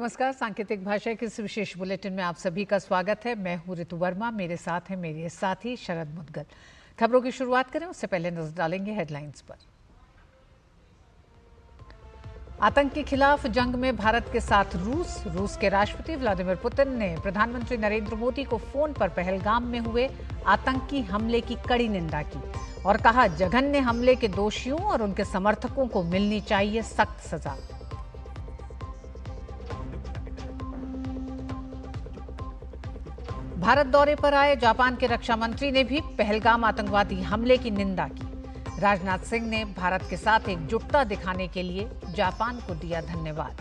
नमस्कार। सांकेतिक भाषा के इस विशेष बुलेटिन में आप सभी का स्वागत है। मैं हूं ऋतु वर्मा, मेरे साथ हैं मेरे साथी शरद मुद्गल। खबरों की शुरुआत करें उससे पहले नजर डालेंगे हेडलाइंस पर। आतंक के खिलाफ जंग में भारत के साथ रूस के राष्ट्रपति व्लादिमीर पुतिन ने प्रधानमंत्री नरेंद्र मोदी को फोन पर पहलगाम में हुए आतंकी हमले की कड़ी निंदा की और कहा, जघन्य हमले के दोषियों और उनके समर्थकों को मिलनी चाहिए सख्त सजा। भारत दौरे पर आए जापान के रक्षा मंत्री ने भी पहलगाम आतंकवादी हमले की निंदा की। राजनाथ सिंह ने भारत के साथ एकजुटता दिखाने के लिए जापान को दिया धन्यवाद।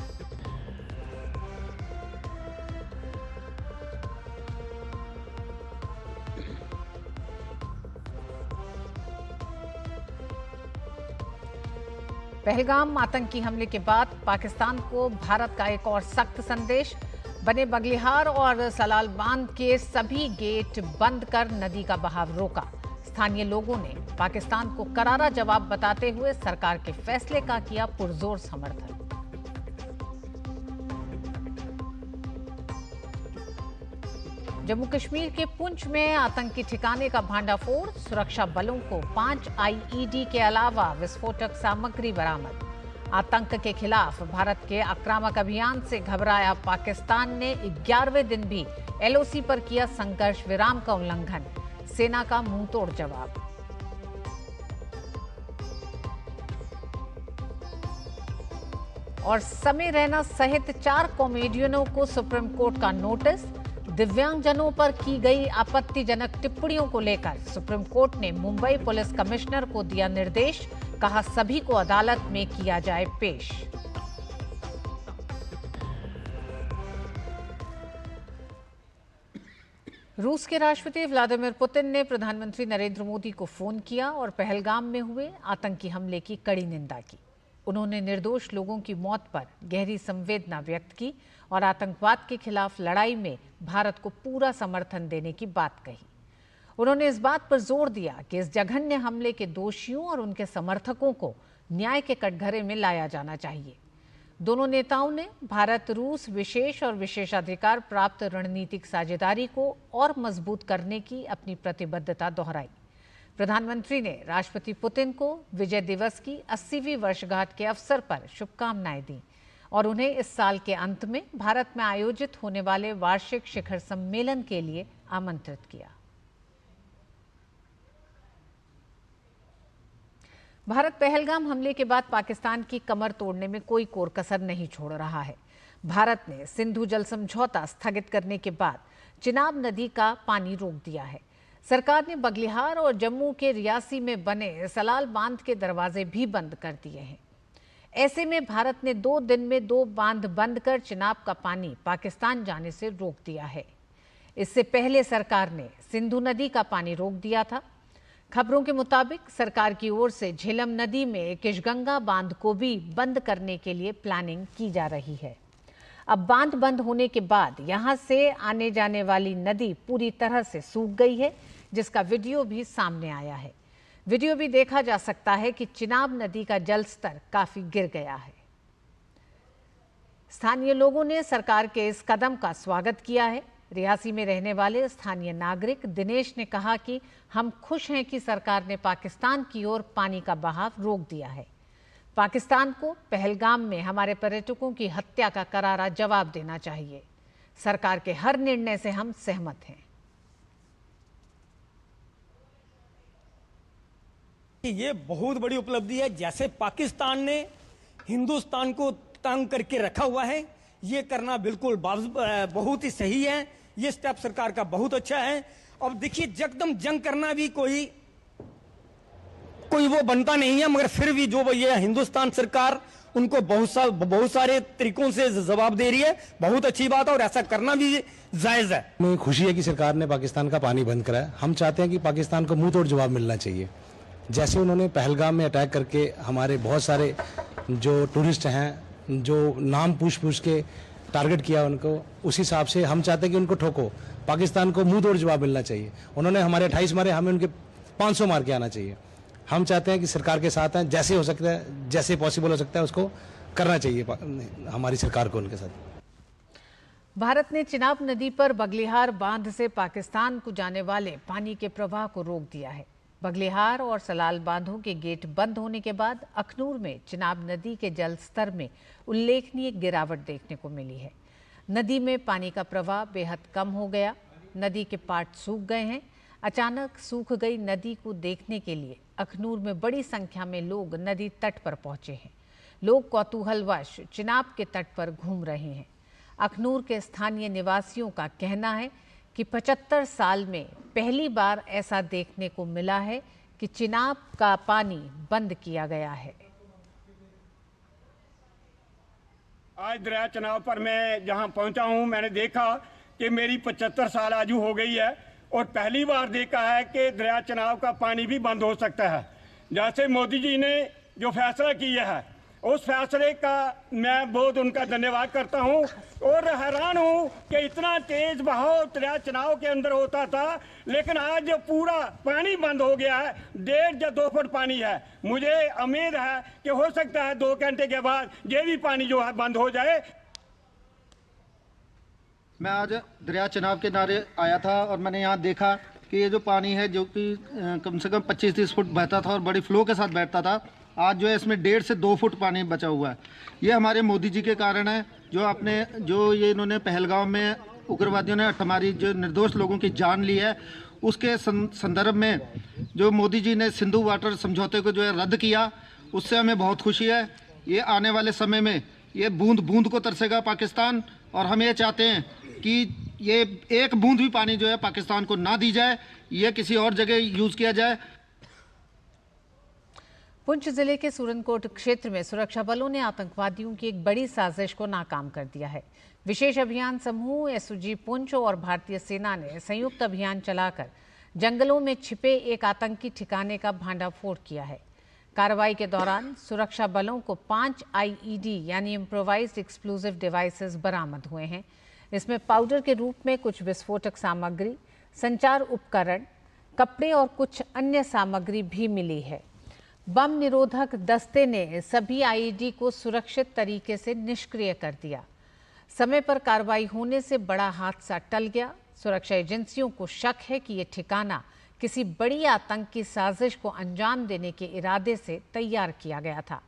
पहलगाम आतंकी हमले के बाद पाकिस्तान को भारत का एक और सख्त संदेश। बने बगलिहार और सलाल बांध के सभी गेट बंद कर नदी का बहाव रोका। स्थानीय लोगों ने पाकिस्तान को करारा जवाब बताते हुए सरकार के फैसले का किया पुरजोर समर्थन। जम्मू कश्मीर के पुंछ में आतंकी ठिकाने का भांडाफोड़। सुरक्षा बलों को 5 आईईडी के अलावा विस्फोटक सामग्री बरामद। आतंक के खिलाफ भारत के आक्रामक अभियान से घबराया पाकिस्तान ने 11वें दिन भी एलओसी पर किया संघर्ष विराम का उल्लंघन। सेना का मुंहतोड़ जवाब। और समय रैना सहित 4 कॉमेडियनों को सुप्रीम कोर्ट का नोटिस। दिव्यांगजनों पर की गई आपत्तिजनक टिप्पणियों को लेकर सुप्रीम कोर्ट ने मुंबई पुलिस कमिश्नर को दिया निर्देश। कहा, सभी को अदालत में किया जाए पेश। रूस के राष्ट्रपति व्लादिमीर पुतिन ने प्रधानमंत्री नरेंद्र मोदी को फोन किया और पहलगाम में हुए आतंकी हमले की कड़ी निंदा की। उन्होंने निर्दोष लोगों की मौत पर गहरी संवेदना व्यक्त की और आतंकवाद के खिलाफ लड़ाई में भारत को पूरा समर्थन देने की बात कही। उन्होंने इस बात पर जोर दिया कि इस जघन्य हमले के दोषियों और उनके समर्थकों को न्याय के कटघरे में लाया जाना चाहिए। दोनों नेताओं ने भारत रूस विशेष और विशेषाधिकार प्राप्त रणनीतिक साझेदारी को और मजबूत करने की अपनी प्रतिबद्धता दोहराई। प्रधानमंत्री ने राष्ट्रपति पुतिन को विजय दिवस की 80वीं वर्षगांठ के अवसर पर शुभकामनाएं दी और उन्हें इस साल के अंत में भारत में आयोजित होने वाले वार्षिक शिखर सम्मेलन के लिए आमंत्रित किया। भारत पहलगाम हमले के बाद पाकिस्तान की कमर तोड़ने में कोई कोर कसर नहीं छोड़ रहा है। भारत ने सिंधु जल समझौता स्थगित करने के बाद चिनाब नदी का पानी रोक दिया है। सरकार ने बगलिहार और जम्मू के रियासी में बने सलाल बांध के दरवाजे भी बंद कर दिए हैं। ऐसे में भारत ने 2 दिन में 2 बांध बंद कर चिनाब का पानी पाकिस्तान जाने से रोक दिया है। इससे पहले सरकार ने सिंधु नदी का पानी रोक दिया था। खबरों के मुताबिक सरकार की ओर से झेलम नदी में किशगंगा बांध को भी बंद करने के लिए प्लानिंग की जा रही है। अब बांध बंद होने के बाद यहां से आने जाने वाली नदी पूरी तरह से सूख गई है, जिसका वीडियो भी सामने आया है। वीडियो भी देखा जा सकता है कि चिनाब नदी का जल स्तर काफी गिर गया है। स्थानीय लोगों ने सरकार के इस कदम का स्वागत किया है। रियासी में रहने वाले स्थानीय नागरिक दिनेश ने कहा कि हम खुश हैं कि सरकार ने पाकिस्तान की ओर पानी का बहाव रोक दिया है। पाकिस्तान को पहलगाम में हमारे पर्यटकों की हत्या का करारा जवाब देना चाहिए। सरकार के हर निर्णय से हम सहमत हैं। ये बहुत बड़ी उपलब्धि है। जैसे पाकिस्तान ने हिंदुस्तान को तंग करके रखा हुआ है, ये करना बिल्कुल बहुत ही सही है। ये स्टेप सरकार का बहुत अच्छा है। अब देखिए, एकदम जंग करना भी कोई वो बनता नहीं है, मगर फिर भी जो ये हिंदुस्तान सरकार उनको बहुत सारे तरीकों से जवाब दे रही है। बहुत अच्छी बात है और ऐसा करना भी जायज है। हमें खुशी है कि सरकार ने पाकिस्तान का पानी बंद करा है। हम चाहते हैं कि पाकिस्तान को मुंह तोड़ जवाब मिलना चाहिए। जैसे उन्होंने पहलगाम में अटैक करके हमारे बहुत सारे जो टूरिस्ट हैं, जो नाम पूछ के टारगेट किया उनको, उस हिसाब से हम चाहते हैं कि उनको ठोको। पाकिस्तान को मुंह तोड़ जवाब मिलना चाहिए। उन्होंने हमारे 28 मारे, हमें उनके 500 मार के आना चाहिए। हम चाहते हैं कि सरकार के साथ हैं, जैसे हो सकता है, जैसे पॉसिबल हो सकता है उसको करना चाहिए हमारी सरकार को उनके साथ। भारत ने चिनाब नदी पर बगलिहार बांध से पाकिस्तान को जाने वाले पानी के प्रवाह को रोक दिया है। बगलिहार और सलाल बांधों के गेट बंद होने के बाद अखनूर में चिनाब नदी के जल स्तर में उल्लेखनीय गिरावट देखने को मिली है। नदी में पानी का प्रवाह बेहद कम हो गया। नदी के पाट सूख गए हैं। अचानक सूख गई नदी को देखने के लिए अखनूर में बड़ी संख्या में लोग नदी तट पर पहुंचे हैं। लोग कौतूहलवश चिनाब के तट पर घूम रहे हैं। अखनूर के स्थानीय निवासियों का कहना है कि 75 साल में पहली बार ऐसा देखने को मिला है कि चिनाब का पानी बंद किया गया है। आज दरिया चिनाब पर मैं जहां पहुंचा हूं, मैंने देखा कि मेरी 75 साल आजू हो गई है और पहली बार देखा है कि दरिया चिनाब का पानी भी बंद हो सकता है। जैसे मोदी जी ने जो फैसला किया है, उस फैसले का मैं बहुत उनका धन्यवाद करता हूं और हैरान हूं कि इतना तेज बहाव दरिया चिनाब के अंदर होता था, लेकिन आज जो पूरा पानी बंद हो गया है, 1.5 या 2 फुट पानी है। मुझे उम्मीद है कि हो सकता है 2 घंटे के बाद ये भी पानी जो है बंद हो जाए। मैं आज दरिया चिनाब के किनारे आया था और मैंने यहाँ देखा कि ये जो पानी है जो कि कम से कम 25-30 फुट बहता था और बड़ी फ्लो के साथ बैठता था, आज जो है इसमें 1.5 से 2 फुट पानी बचा हुआ है। ये हमारे मोदी जी के कारण है, जो ये इन्होंने पहलगाम में उग्रवादियों ने हमारी जो निर्दोष लोगों की जान ली है, उसके संदर्भ में जो मोदी जी ने सिंधु वाटर समझौते को जो है रद्द किया, उससे हमें बहुत खुशी है। ये आने वाले समय में ये बूंद बूंद को तरसेगा पाकिस्तान, और हम ये चाहते हैं कि ये एक बूंद भी पानी जो है पाकिस्तान को ना दी जाए, ये किसी और जगह यूज किया जाए। पुंछ जिले के सूरनकोट क्षेत्र में सुरक्षा बलों ने आतंकवादियों की एक बड़ी साजिश को नाकाम कर दिया है। विशेष अभियान समूह एसओजी पुंछ और भारतीय सेना ने संयुक्त अभियान चलाकर जंगलों में छिपे एक आतंकी ठिकाने का भांडाफोड़ किया है। कार्रवाई के दौरान सुरक्षा बलों को 5 आईईडी यानी इम्प्रोवाइज्ड एक्सप्लोजिव डिवाइसेस बरामद हुए हैं। इसमें पाउडर के रूप में कुछ विस्फोटक सामग्री, संचार उपकरण, कपड़े और कुछ अन्य सामग्री भी मिली है। बम निरोधक दस्ते ने सभी आईईडी को सुरक्षित तरीके से निष्क्रिय कर दिया। समय पर कार्रवाई होने से बड़ा हादसा टल गया। सुरक्षा एजेंसियों को शक है कि ये ठिकाना किसी बड़ी आतंकी साजिश को अंजाम देने के इरादे से तैयार किया गया था।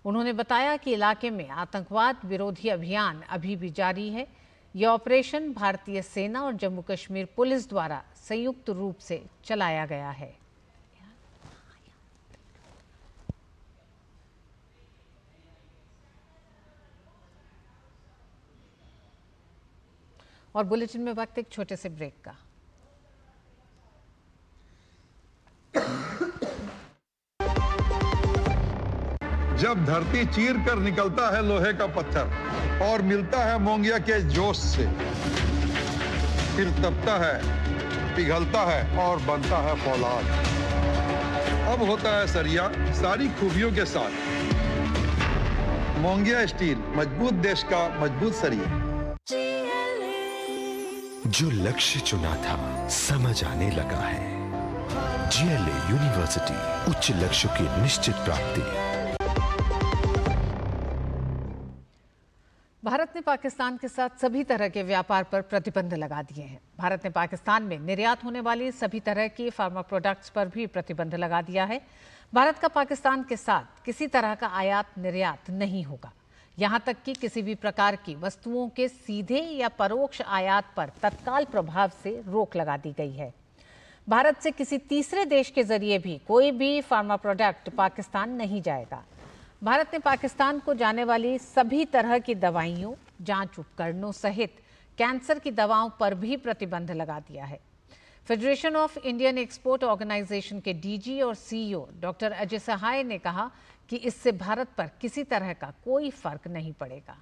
उन्होंने बताया कि इलाके में आतंकवाद विरोधी अभियान अभी भी जारी है। यह ऑपरेशन भारतीय सेना और जम्मू कश्मीर पुलिस द्वारा संयुक्त रूप से चलाया गया है। और बुलेटिन में वक्त एक छोटे से ब्रेक का। जब धरती चीर कर निकलता है लोहे का पत्थर और मिलता है मोंगिया के जोश से, फिर तपता है, पिघलता है और बनता है फौलाद। अब होता है सरिया सारी खूबियों के साथ। मोंगिया स्टील, मजबूत देश का मजबूत सरिया। जो लक्ष्य चुना था समझ आने लगा है। जीएलए यूनिवर्सिटी, उच्च लक्ष्य की निश्चित प्राप्ति। भारत ने पाकिस्तान के साथ सभी तरह के व्यापार पर प्रतिबंध लगा दिए हैं। भारत ने पाकिस्तान में निर्यात होने वाली सभी तरह की फार्मा प्रोडक्ट्स पर भी प्रतिबंध लगा दिया है। भारत का पाकिस्तान के साथ किसी तरह का आयात निर्यात नहीं होगा। यहाँ तक कि किसी भी प्रकार की वस्तुओं के सीधे या परोक्ष आयात पर तत्काल प्रभाव से रोक लगा दी गई है। भारत से किसी तीसरे देश के जरिए भी कोई भी फार्मा प्रोडक्ट पाकिस्तान नहीं जाएगा। भारत ने पाकिस्तान को जाने वाली सभी तरह की दवाइयों, जांच उपकरणों सहित कैंसर की दवाओं पर भी प्रतिबंध लगा दिया है। Federation of Indian export organisation के डीजी और सीईओ डॉक्टर अजय सहाय ने कहा कि इससे भारत पर किसी तरह का कोई फर्क नहीं पड़ेगा।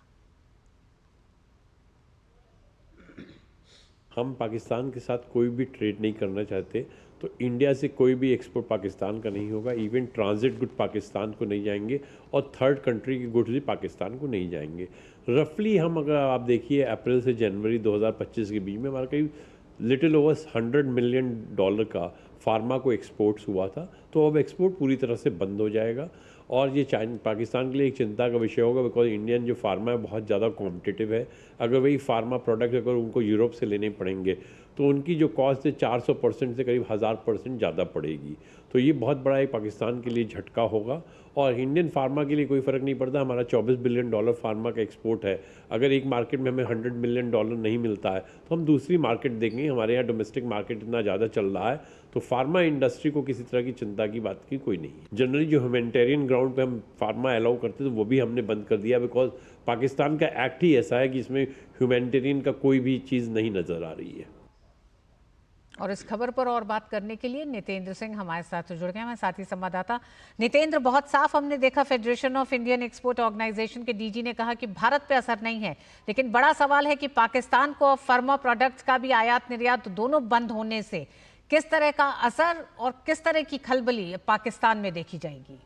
हम पाकिस्तान के साथ कोई भी ट्रेड नहीं करना चाहते, तो इंडिया से कोई भी एक्सपोर्ट पाकिस्तान का नहीं होगा। इवन ट्रांजिट गुड पाकिस्तान को नहीं जाएंगे और थर्ड कंट्री के गुड्स भी पाकिस्तान को नहीं जाएंगे। रफली हम अगर आप देखिए अप्रैल से जनवरी 2025 के बीच में हमारा करीब लिटिल ओवर $100 मिलियन का फार्मा को एक्सपोर्ट्स हुआ था, तो अब एक्सपोर्ट पूरी तरह से बंद हो जाएगा। और ये पाकिस्तान के लिए एक चिंता का विषय होगा, बिकॉज इंडियन जो फार्मा है बहुत ज़्यादा कॉम्पिटिटिव है। अगर वही फार्मा प्रोडक्ट अगर उनको यूरोप से लेने पड़ेंगे तो उनकी जो कॉस्ट है 400% से करीब 1000% ज़्यादा पड़ेगी। तो ये बहुत बड़ा एक पाकिस्तान के लिए झटका होगा। और इंडियन फार्मा के लिए कोई फ़र्क नहीं पड़ता, हमारा $24 बिलियन फार्मा का एक्सपोर्ट है। अगर एक मार्केट में हमें $100 मिलियन नहीं मिलता है तो हम दूसरी मार्केट देखेंगे। हमारे यहाँ डोमेस्टिक मार्केट इतना ज़्यादा चल रहा है, तो फार्मा इंडस्ट्री को किसी तरह की चिंता की बात की कोई नहीं है। जनरली जो ह्यूमैनिटेरियन ग्राउंड पे हम फार्मा अलाउ करते थे वो भी हमने बंद कर दिया, बिकॉज पाकिस्तान का एक्ट ही ऐसा है कि इसमें ह्यूमैनिटेरियन का कोई भी चीज़ नहीं नज़र आ रही है। और इस खबर पर और बात करने के लिए नितेंद्र सिंह हमारे साथ जुड़ गए हैं, हमारे साथी संवाददाता। नितेंद्र, बहुत साफ हमने देखा federation of Indian export organisation के डीजी ने कहा कि भारत पे असर नहीं है, लेकिन बड़ा सवाल है कि पाकिस्तान को अब फार्मा प्रोडक्ट्स का भी आयात निर्यात दोनों बंद होने से किस तरह का असर और किस तरह की खलबली पाकिस्तान में देखी जाएगी?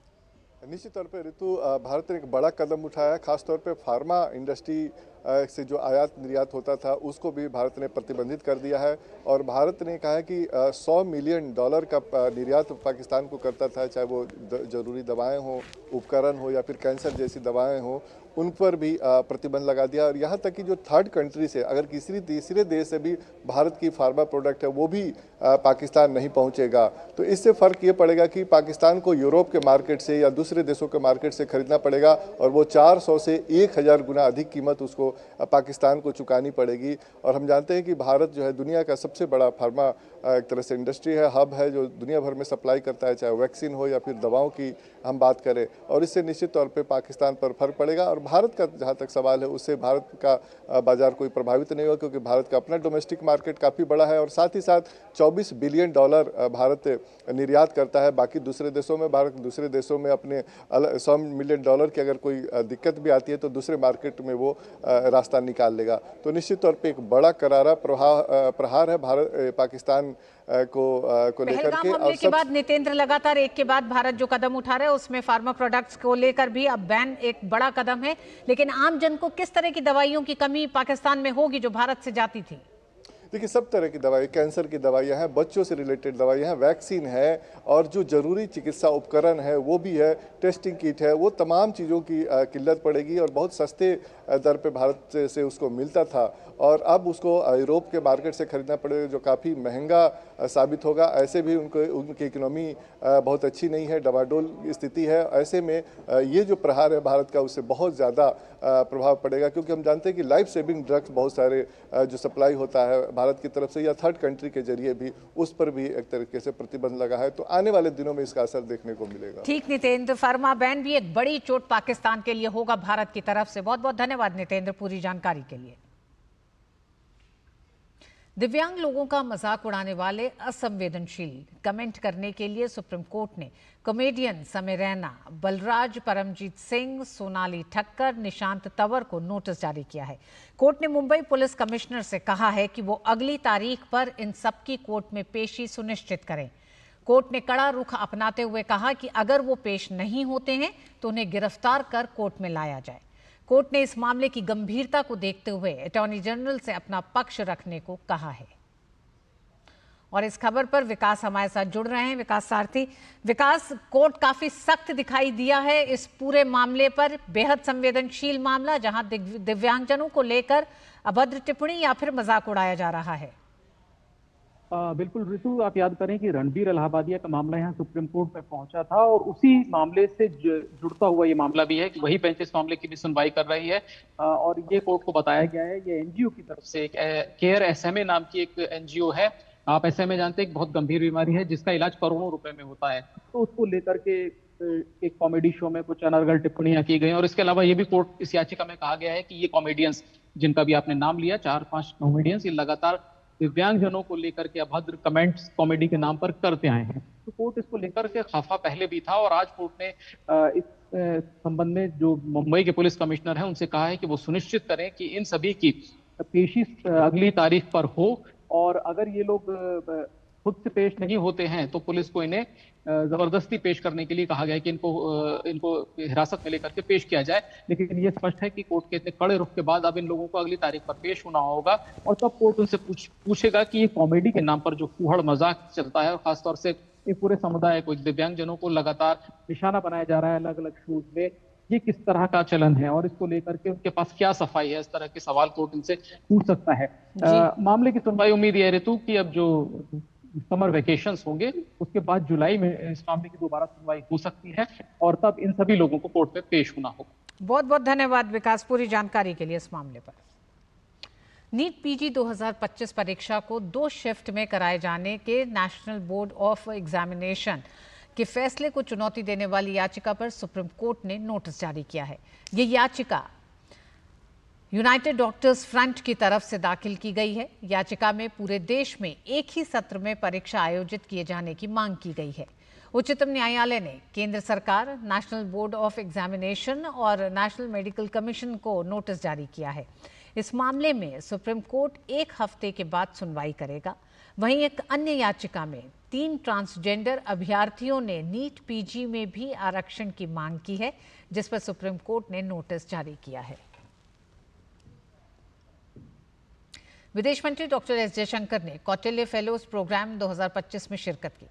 निश्चित तौर पे ऋतु, भारत ने एक बड़ा कदम उठाया, खासतौर पे फार्मा इंडस्ट्री से जो आयात निर्यात होता था उसको भी भारत ने प्रतिबंधित कर दिया है। और भारत ने कहा है कि $100 मिलियन का निर्यात पाकिस्तान को करता था, चाहे वो जरूरी दवाएं हो, उपकरण हो या फिर कैंसर जैसी दवाएं हो, उन पर भी प्रतिबंध लगा दिया। और यहाँ तक कि जो थर्ड कंट्री से अगर किसी तीसरे देश से भी भारत की फार्मा प्रोडक्ट है वो भी पाकिस्तान नहीं पहुँचेगा, तो इससे फ़र्क ये पड़ेगा कि पाकिस्तान को यूरोप के मार्केट से या दूसरे देशों के मार्केट से खरीदना पड़ेगा, और वो 400 से 1000 गुना अधिक कीमत उसको पाकिस्तान को चुकानी पड़ेगी। और हम जानते हैं कि भारत जो है दुनिया का सबसे बड़ा फार्मा एक तरह से इंडस्ट्री है, हब है, जो दुनिया भर में सप्लाई करता है, चाहे वैक्सीन हो या फिर दवाओं की हम बात करें। और इससे निश्चित तौर पे पाकिस्तान पर फर्क पड़ेगा। और भारत का जहाँ तक सवाल है, उससे भारत का बाजार कोई प्रभावित नहीं होगा, क्योंकि भारत का अपना डोमेस्टिक मार्केट काफ़ी बड़ा है। और साथ ही साथ $24 बिलियन भारत निर्यात करता है बाकी दूसरे देशों में। भारत दूसरे देशों में अपने $100 मिलियन की अगर कोई दिक्कत भी आती है तो दूसरे मार्केट में वो रास्ता निकाल लेगा। तो निश्चित तौर पे एक बड़ा करारा प्रहार है भारत पाकिस्तान को लेकर के। हमले के बाद नितेंद्र लगातार एक के बाद भारत जो कदम उठा रहा है उसमें फार्मा प्रोडक्ट्स को लेकर भी अब बैन एक बड़ा कदम है, लेकिन आम जन को किस तरह की दवाइयों की कमी पाकिस्तान में होगी जो भारत से जाती थी? देखिए, सब तरह की दवाई, कैंसर की दवाइयाँ हैं, बच्चों से रिलेटेड दवाइयाँ हैं, वैक्सीन है, और जो जरूरी चिकित्सा उपकरण है वो भी है, टेस्टिंग किट है, वो तमाम चीज़ों की किल्लत पड़ेगी। और बहुत सस्ते दर पे भारत से उसको मिलता था, और अब उसको यूरोप के मार्केट से खरीदना पड़ेगा, जो काफ़ी महंगा साबित होगा। ऐसे भी उनकी इकोनॉमी बहुत अच्छी नहीं है, डबाडोल स्थिति है। ऐसे में ये जो प्रहार है भारत का, उससे बहुत ज़्यादा प्रभाव पड़ेगा, क्योंकि हम जानते हैं कि लाइफ सेविंग ड्रग्स बहुत सारे जो सप्लाई होता है भारत की तरफ से या थर्ड कंट्री के जरिए भी, उस पर भी एक तरीके से प्रतिबंध लगा है। तो आने वाले दिनों में इसका असर देखने को मिलेगा। ठीक नितेंद्र, फार्मा बैन भी एक बड़ी चोट पाकिस्तान के लिए होगा भारत की तरफ से। बहुत बहुत धन्यवाद नितेंद्र पूरी जानकारी के लिए। दिव्यांग लोगों का मजाक उड़ाने वाले असंवेदनशील कमेंट करने के लिए सुप्रीम कोर्ट ने कॉमेडियन समय रैना, बलराज, परमजीत सिंह, सोनाली ठक्कर, निशांत तंवर को नोटिस जारी किया है। कोर्ट ने मुंबई पुलिस कमिश्नर से कहा है कि वो अगली तारीख पर इन सबकी कोर्ट में पेशी सुनिश्चित करें। कोर्ट ने कड़ा रुख अपनाते हुए कहा कि अगर वो पेश नहीं होते हैं तो उन्हें गिरफ्तार कर कोर्ट में लाया जाए। कोर्ट ने इस मामले की गंभीरता को देखते हुए अटॉर्नी जनरल से अपना पक्ष रखने को कहा है। और इस खबर पर विकास हमारे साथ जुड़ रहे हैं। विकास सारथी, विकास, कोर्ट काफी सख्त दिखाई दिया है इस पूरे मामले पर, बेहद संवेदनशील मामला जहां दिव्यांगजनों को लेकर अभद्र टिप्पणी या फिर मजाक उड़ाया जा रहा है। बिल्कुल ऋतु, आप याद करें कि रणबीर इलाहाबादिया का मामला यहाँ सुप्रीम कोर्ट में पहुंचा था, और उसी मामले से जुड़ता हुआ ये मामला भी है कि वही बेंच इस मामले की भी सुनवाई कर रही है। और ये कोर्ट को बताया गया है, ये एनजीओ की तरफ से, केयर SMA नाम की एक एनजीओ है। आप SMA जानते हैं, एक बहुत गंभीर बीमारी है जिसका इलाज करोड़ों रुपए में होता है। तो उसको लेकर के एक कॉमेडी शो में कुछ अनर्गल टिप्पणियां की गई। और इसके अलावा ये भी कोर्ट इस याचिका में कहा गया है कि ये कॉमेडियंस, जिनका भी आपने नाम लिया, 4-5 कॉमेडियंस, ये लगातार दिव्यांगजनों को लेकर के अभद्र कमेंट्स कॉमेडी के नाम पर करते आए हैं। तो कोर्ट इसको लेकर के खफा पहले भी था, और आज कोर्ट ने इस संबंध में जो मुंबई के पुलिस कमिश्नर हैं उनसे कहा है कि वो सुनिश्चित करें कि इन सभी की पेशी अगली तारीख पर हो। और अगर ये लोग खुद से पेश नहीं होते हैं तो पुलिस को इन्हें जबरदस्ती पेश करने के लिए कहा गया है कि इनको हिरासत में लेकर के पेश किया जाए। लेकिन ये स्पष्ट है कि कोर्ट के इतने कड़े रुख के बाद अब इन लोगों को अगली तारीख पर पेश होना होगा और तब कोर्ट उनसे पूछेगा कि ये कॉमेडी के नाम पर जो फूहड़ मजाक चलता है और खासतौर से ये पूरे समुदाय को, दिव्यांगजनों को लगातार निशाना बनाया जा रहा है अलग अलग शूज में, ये किस तरह का चलन है और इसको लेकर के उनके पास क्या सफाई है, इस तरह के सवाल कोर्ट इनसे पूछ सकता है। मामले की सुनवाई उम्मीद है ऋतु की अब जो समर वेकेशंस होंगे उसके बाद जुलाई में इस मामले की दोबारा सुनवाई हो सकती है और तब इन सभी लोगों को कोर्ट में पेश होना होगा। बहुत बहुत धन्यवाद विकास पूरी जानकारी के लिए इस मामले पर। नीट पीजी 2025 परीक्षा को 2 शिफ्ट में कराए जाने के नेशनल बोर्ड ऑफ एग्जामिनेशन के फैसले को चुनौती देने वाली याचिका पर सुप्रीम कोर्ट ने नोटिस जारी किया है। ये याचिका यूनाइटेड डॉक्टर्स फ्रंट की तरफ से दाखिल की गई है। याचिका में पूरे देश में एक ही सत्र में परीक्षा आयोजित किए जाने की मांग की गई है। उच्चतम न्यायालय ने केंद्र सरकार, नेशनल बोर्ड ऑफ एग्जामिनेशन और नेशनल मेडिकल कमीशन को नोटिस जारी किया है। इस मामले में सुप्रीम कोर्ट 1 हफ्ते के बाद सुनवाई करेगा। वहीं एक अन्य याचिका में 3 ट्रांसजेंडर अभ्यर्थियों ने नीट पीजी में भी आरक्षण की मांग की है, जिस पर सुप्रीम कोर्ट ने नोटिस जारी किया है। विदेश मंत्री डॉक्टर एस जयशंकर ने कौटिल्य फेलोज प्रोग्राम 2025 में शिरकत की।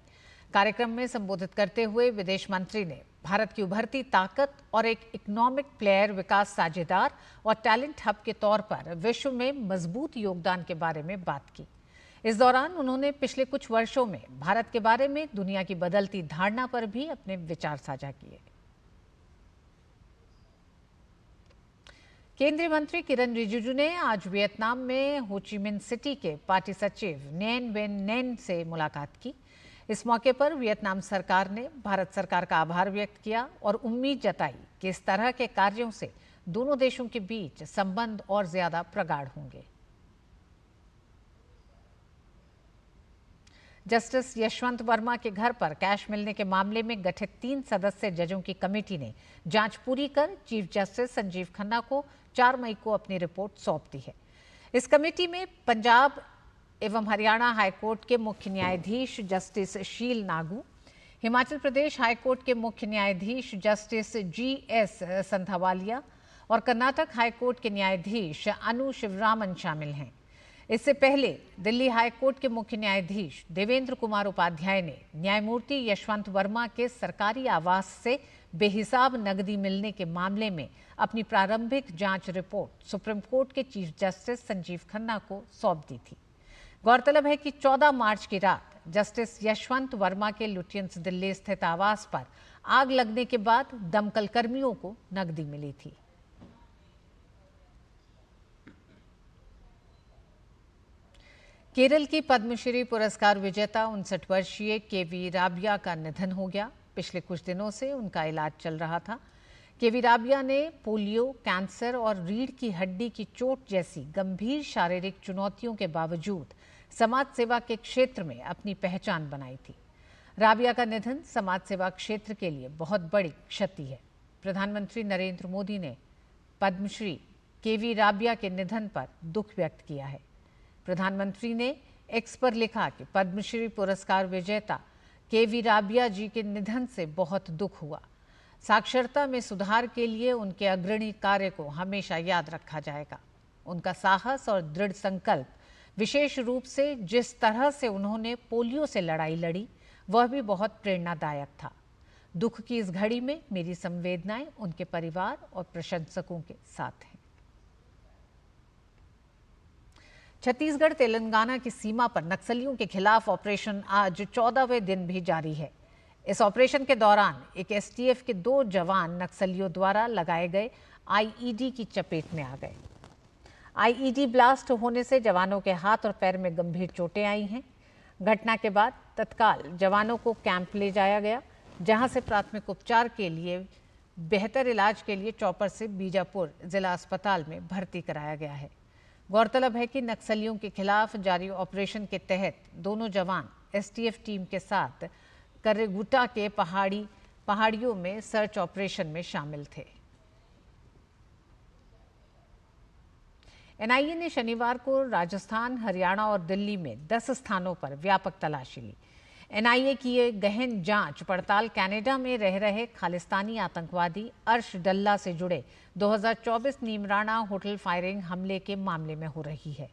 कार्यक्रम में संबोधित करते हुए विदेश मंत्री ने भारत की उभरती ताकत और एक इकोनॉमिक प्लेयर, विकास साझेदार और टैलेंट हब के तौर पर विश्व में मजबूत योगदान के बारे में बात की। इस दौरान उन्होंने पिछले कुछ वर्षों में भारत के बारे में दुनिया की बदलती धारणा पर भी अपने विचार साझा किए। केंद्रीय मंत्री किरण रिजिजू ने आज वियतनाम में हो ची मिन सिटी के पार्टी सचिव नैन वेन नैन से मुलाकात की। इस मौके पर वियतनाम सरकार ने भारत सरकार का आभार व्यक्त किया और उम्मीद जताई कि इस तरह के कार्यों से दोनों देशों के बीच संबंध और ज्यादा प्रगाढ़ होंगे। जस्टिस यशवंत वर्मा के घर पर कैश मिलने के मामले में गठित 3 सदस्यीय जजों की कमेटी ने जांच पूरी कर चीफ जस्टिस संजीव खन्ना को 4 मई को अपनी रिपोर्ट सौंप दी है। इस कमेटी में पंजाब एवं हरियाणा हाईकोर्ट के मुख्य न्यायाधीश जस्टिस शील नागू, हिमाचल प्रदेश हाईकोर्ट के मुख्य न्यायाधीश जस्टिस GS संथावालिया और कर्नाटक हाईकोर्ट के न्यायाधीश अनु शिवरामन शामिल हैं। इससे पहले दिल्ली हाईकोर्ट के मुख्य न्यायाधीश देवेंद्र कुमार उपाध्याय ने न्यायमूर्ति यशवंत वर्मा के सरकारी आवास से बेहिसाब नकदी मिलने के मामले में अपनी प्रारंभिक जांच रिपोर्ट सुप्रीम कोर्ट के चीफ जस्टिस संजीव खन्ना को सौंप दी थी। गौरतलब है कि 14 मार्च की रात जस्टिस यशवंत वर्मा के लुटियंस दिल्ली स्थित आवास पर आग लगने के बाद दमकल कर्मियों को नकदी मिली थी। केरल की पद्मश्री पुरस्कार विजेता 59 वर्षीय केवी राबिया का निधन हो गया। पिछले कुछ दिनों से उनका इलाज चल रहा था। केवी राबिया ने पोलियो, कैंसर और रीढ़ की हड्डी की चोट जैसी गंभीर शारीरिक चुनौतियों के बावजूद समाज सेवा के क्षेत्र में अपनी पहचान बनाई थी। राबिया का निधन समाज सेवा क्षेत्र के लिए बहुत बड़ी क्षति है। प्रधानमंत्री नरेंद्र मोदी ने पद्मश्री केवी राबिया के निधन पर दुख व्यक्त किया है। प्रधानमंत्री ने एक्स पर लिखा कि पद्मश्री पुरस्कार विजेता केवी राबिया जी के निधन से बहुत दुख हुआ। साक्षरता में सुधार के लिए उनके अग्रणी कार्य को हमेशा याद रखा जाएगा। उनका साहस और दृढ़ संकल्प, विशेष रूप से जिस तरह से उन्होंने पोलियो से लड़ाई लड़ी, वह भी बहुत प्रेरणादायक था। दुख की इस घड़ी में मेरी संवेदनाएं उनके परिवार और प्रशंसकों के साथ हैं। छत्तीसगढ़ तेलंगाना की सीमा पर नक्सलियों के खिलाफ ऑपरेशन आज 14वें दिन भी जारी है। इस ऑपरेशन के दौरान एक एसटीएफ के 2 जवान नक्सलियों द्वारा लगाए गए आईईडी की चपेट में आ गए। आईईडी ब्लास्ट होने से जवानों के हाथ और पैर में गंभीर चोटें आई हैं। घटना के बाद तत्काल जवानों को कैंप ले जाया गया, जहां से प्राथमिक उपचार के लिए बेहतर इलाज के लिए चॉपर से बीजापुर जिला अस्पताल में भर्ती कराया गया है। गौरतलब है कि नक्सलियों के खिलाफ जारी ऑपरेशन के तहत दोनों जवान एसटीएफ टीम के साथ कर्रेगुट्टा के पहाड़ियों में सर्च ऑपरेशन में शामिल थे। एनआईए ने शनिवार को राजस्थान, हरियाणा और दिल्ली में 10 स्थानों पर व्यापक तलाशी ली। एनआईए की ये गहन जांच पड़ताल कनाडा में रह रहे खालिस्तानी आतंकवादी अर्श डल्ला से जुड़े 2024 नीमराना होटल फायरिंग हमले के मामले में हो रही है।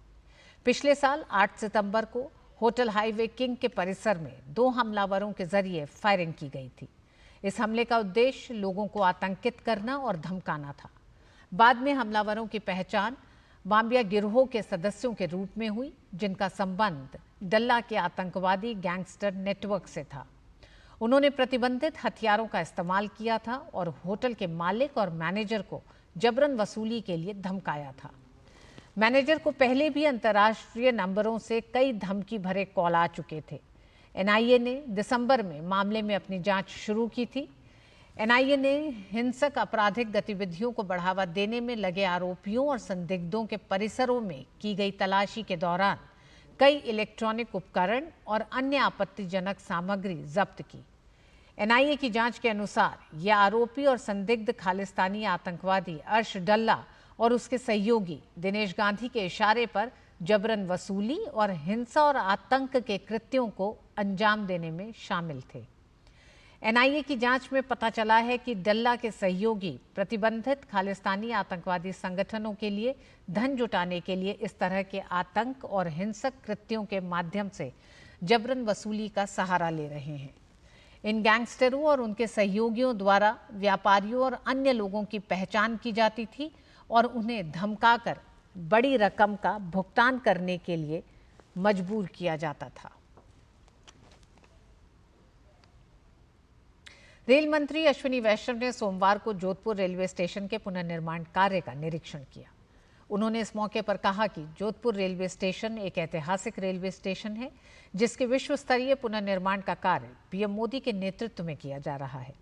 पिछले साल 8 सितंबर को होटल हाईवे किंग के परिसर में 2 हमलावरों के जरिए फायरिंग की गई थी। इस हमले का उद्देश्य लोगों को आतंकित करना और धमकाना था। बाद में हमलावरों की पहचान बाम्बिया गिरोह के सदस्यों के रूप में हुई, जिनका संबंध डल्ला के आतंकवादी गैंगस्टर नेटवर्क से था। उन्होंने प्रतिबंधित हथियारों का इस्तेमाल किया था और होटल के मालिक और मैनेजर को जबरन वसूली के लिए धमकाया था। मैनेजर को पहले भी अंतर्राष्ट्रीय नंबरों से कई धमकी भरे कॉल आ चुके थे। एनआईए ने दिसंबर में मामले में अपनी जांच शुरू की थी। एनआईए ने हिंसक आपराधिक गतिविधियों को बढ़ावा देने में लगे आरोपियों और संदिग्धों के परिसरों में की गई तलाशी के दौरान कई इलेक्ट्रॉनिक उपकरण और अन्य आपत्तिजनक सामग्री जब्त की। एनआईए की जांच के अनुसार ये आरोपी और संदिग्ध खालिस्तानी आतंकवादी अर्श डल्ला और उसके सहयोगी दिनेश गांधी के इशारे पर जबरन वसूली और हिंसा और आतंक के कृत्यों को अंजाम देने में शामिल थे। एनआईए की जांच में पता चला है कि डल्ला के सहयोगी प्रतिबंधित खालिस्तानी आतंकवादी संगठनों के लिए धन जुटाने के लिए इस तरह के आतंक और हिंसक कृत्यों के माध्यम से जबरन वसूली का सहारा ले रहे हैं। इन गैंगस्टरों और उनके सहयोगियों द्वारा व्यापारियों और अन्य लोगों की पहचान की जाती थी और उन्हें धमकाकर बड़ी रकम का भुगतान करने के लिए मजबूर किया जाता था। रेल मंत्री अश्विनी वैष्णव ने सोमवार को जोधपुर रेलवे स्टेशन के पुनर्निर्माण कार्य का निरीक्षण किया। उन्होंने इस मौके पर कहा कि जोधपुर रेलवे स्टेशन एक ऐतिहासिक रेलवे स्टेशन है, जिसके विश्व स्तरीय पुनर्निर्माण का कार्य पीएम मोदी के नेतृत्व में किया जा रहा है।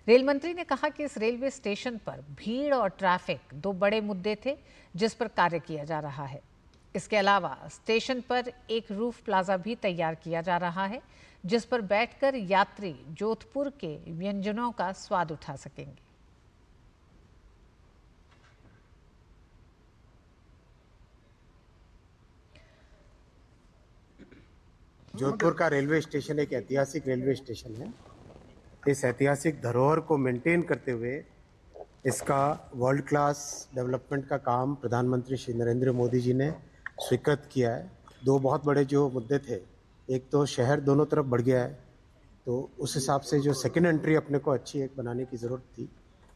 रेल मंत्री ने कहा कि इस रेलवे स्टेशन पर भीड़ और ट्रैफिक 2 बड़े मुद्दे थे, जिस पर कार्य किया जा रहा है। इसके अलावा स्टेशन पर एक रूफ प्लाजा भी तैयार किया जा रहा है, जिस पर बैठकर यात्री जोधपुर के व्यंजनों का स्वाद उठा सकेंगे। जोधपुर का रेलवे स्टेशन एक ऐतिहासिक रेलवे स्टेशन है। इस ऐतिहासिक धरोहर को मेंटेन करते हुए इसका वर्ल्ड क्लास डेवलपमेंट का काम प्रधानमंत्री श्री नरेंद्र मोदी जी ने स्वीकृत किया है। 2 बहुत बड़े जो मुद्दे थे, एक तो शहर दोनों तरफ बढ़ गया है, तो उस हिसाब से जो सेकेंड एंट्री अपने को अच्छी एक बनाने की ज़रूरत थी,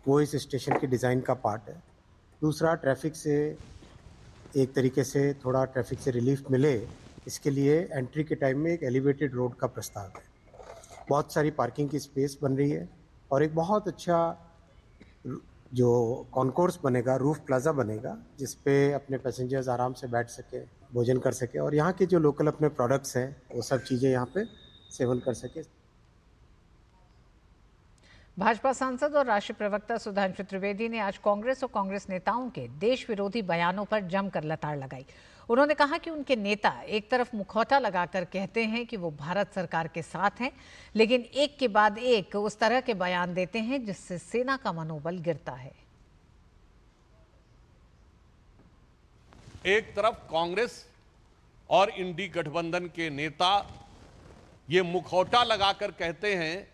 वो इस स्टेशन की डिज़ाइन का पार्ट है। दूसरा, ट्रैफिक से एक तरीके से थोड़ा ट्रैफिक से रिलीफ मिले, इसके लिए एंट्री के टाइम में एक एलिवेटेड रोड का प्रस्ताव है। बहुत सारी पार्किंग की स्पेस बन रही है और एक बहुत अच्छा जो कॉन्कोर्स बनेगा, रूफ प्लाजा बनेगा, जिस पे अपने पैसेंजर्स आराम से बैठ सके, भोजन कर सके और यहाँ के जो लोकल अपने प्रोडक्ट्स हैं वो सब चीज़ें यहाँ पे सेवन कर सके। भाजपा सांसद और राष्ट्रीय प्रवक्ता सुधांशु त्रिवेदी ने आज कांग्रेस और कांग्रेस नेताओं के देश विरोधी बयानों पर जमकर लताड़ लगाई। उन्होंने कहा कि उनके नेता एक तरफ मुखौटा लगाकर कहते हैं कि वो भारत सरकार के साथ हैं, लेकिन एक के बाद एक उस तरह के बयान देते हैं जिससे सेना का मनोबल गिरता है। एक तरफ कांग्रेस और इंडी गठबंधन के नेता ये मुखौटा लगाकर कहते हैं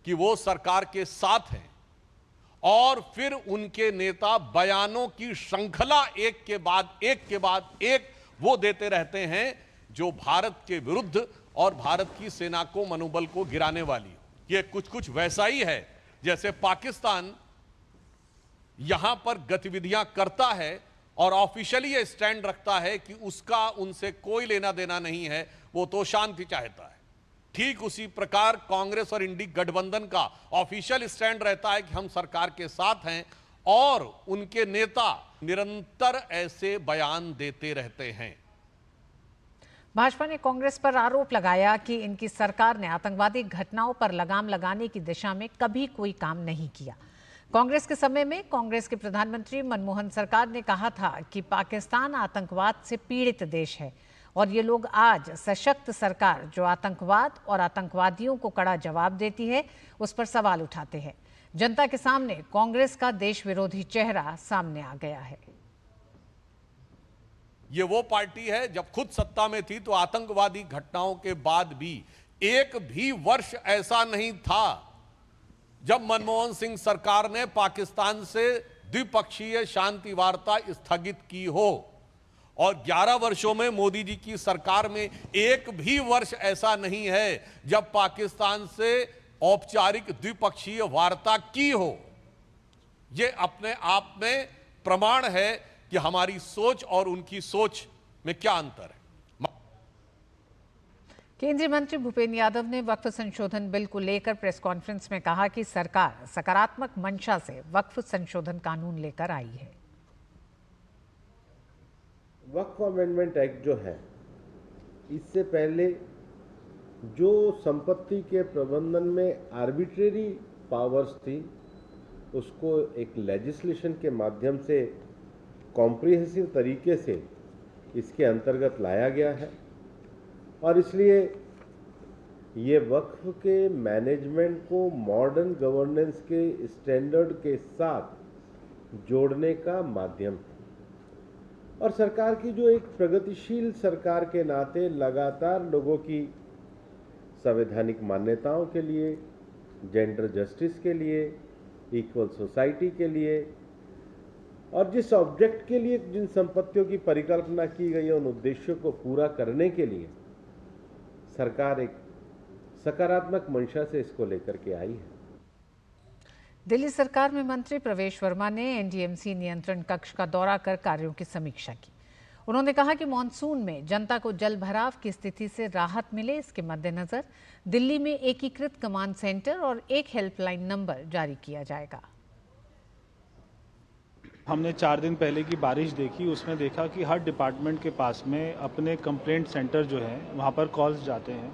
कि वो सरकार के साथ हैं और फिर उनके नेता बयानों की श्रृंखला एक के बाद एक वो देते रहते हैं जो भारत के विरुद्ध और भारत की सेना को मनोबल को गिराने वाली हो। ये कुछ वैसा ही है जैसे पाकिस्तान यहां पर गतिविधियां करता है और ऑफिशियली ये स्टैंड रखता है कि उसका उनसे कोई लेना देना नहीं है, वो तो शांति चाहता है। ठीक उसी प्रकार कांग्रेस और इंडी गठबंधन का ऑफिशियल स्टैंड रहता है कि हम सरकार के साथ हैं और उनके नेता निरंतर ऐसे बयान देते रहते हैं। भाजपा ने कांग्रेस पर आरोप लगाया कि इनकी सरकार ने आतंकवादी घटनाओं पर लगाम लगाने की दिशा में कभी कोई काम नहीं किया। कांग्रेस के समय में कांग्रेस के प्रधानमंत्री मनमोहन सरकार ने कहा था कि पाकिस्तान आतंकवाद से पीड़ित देश है और ये लोग आज सशक्त सरकार जो आतंकवाद और आतंकवादियों को कड़ा जवाब देती है उस पर सवाल उठाते हैं। जनता के सामने कांग्रेस का देश विरोधी चेहरा सामने आ गया है। ये वो पार्टी है जब खुद सत्ता में थी तो आतंकवादी घटनाओं के बाद भी एक भी वर्ष ऐसा नहीं था जब मनमोहन सिंह सरकार ने पाकिस्तान से द्विपक्षीय शांति वार्ता स्थगित की हो। और 11 वर्षों में मोदी जी की सरकार में एक भी वर्ष ऐसा नहीं है जब पाकिस्तान से औपचारिक द्विपक्षीय वार्ता की हो। यह अपने आप में प्रमाण है कि हमारी सोच और उनकी सोच में क्या अंतर है। केंद्रीय मंत्री भूपेंद्र यादव ने वक्फ संशोधन बिल को लेकर प्रेस कॉन्फ्रेंस में कहा कि सरकार सकारात्मक मंशा से वक्फ संशोधन कानून लेकर आई है। वक्फ अमेंडमेंट एक्ट जो है, इससे पहले जो संपत्ति के प्रबंधन में आर्बिट्रेरी पावर्स थी उसको एक लेजिस्लेशन के माध्यम से कॉम्प्रिहेंसिव तरीके से इसके अंतर्गत लाया गया है और इसलिए ये वक्फ के मैनेजमेंट को मॉडर्न गवर्नेंस के स्टैंडर्ड के साथ जोड़ने का माध्यम है और सरकार की जो एक प्रगतिशील सरकार के नाते लगातार लोगों की संवैधानिक मान्यताओं के लिए, जेंडर जस्टिस के लिए, इक्वल सोसाइटी के लिए और जिस ऑब्जेक्ट के लिए जिन संपत्तियों की परिकल्पना की गई है उन उद्देश्यों को पूरा करने के लिए सरकार एक सकारात्मक मंशा से इसको लेकर के आई है। दिल्ली सरकार में मंत्री प्रवेश वर्मा ने एनडीएमसी नियंत्रण कक्ष का दौरा कर कार्यों की समीक्षा की। उन्होंने कहा कि मॉनसून में जनता को जल भराव की स्थिति से राहत मिले, इसके मद्देनजर दिल्ली में एकीकृत कमांड सेंटर और एक हेल्पलाइन नंबर जारी किया जाएगा। हमने 4 दिन पहले की बारिश देखी, उसमें देखा कि हर डिपार्टमेंट के पास में अपने कंप्लेंट सेंटर जो है वहाँ पर कॉल्स जाते हैं।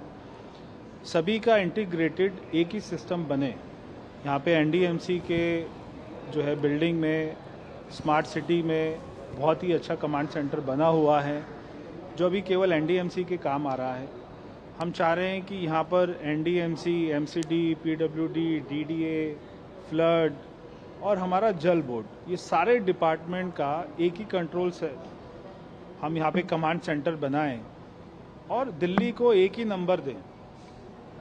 सभी का इंटीग्रेटेड एक ही सिस्टम बने। यहाँ पे एनडीएमसी के जो है बिल्डिंग में, स्मार्ट सिटी में बहुत ही अच्छा कमांड सेंटर बना हुआ है जो अभी केवल एनडीएमसी के काम आ रहा है। हम चाह रहे हैं कि यहाँ पर NDMC, MCD, PWD, DDA, flood और हमारा जल बोर्ड, ये सारे डिपार्टमेंट का एक ही कंट्रोल से हम यहाँ पे कमांड सेंटर बनाएं और दिल्ली को एक ही नंबर दें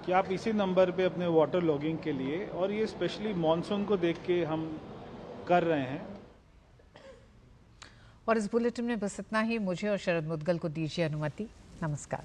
कि आप इसी नंबर पे अपने वाटर लॉगिंग के लिए, और ये स्पेशली मॉनसून को देख के हम कर रहे हैं। और इस बुलेटिन में बस इतना ही। मुझे और शरद मुद्गल को दीजिए अनुमति। नमस्कार।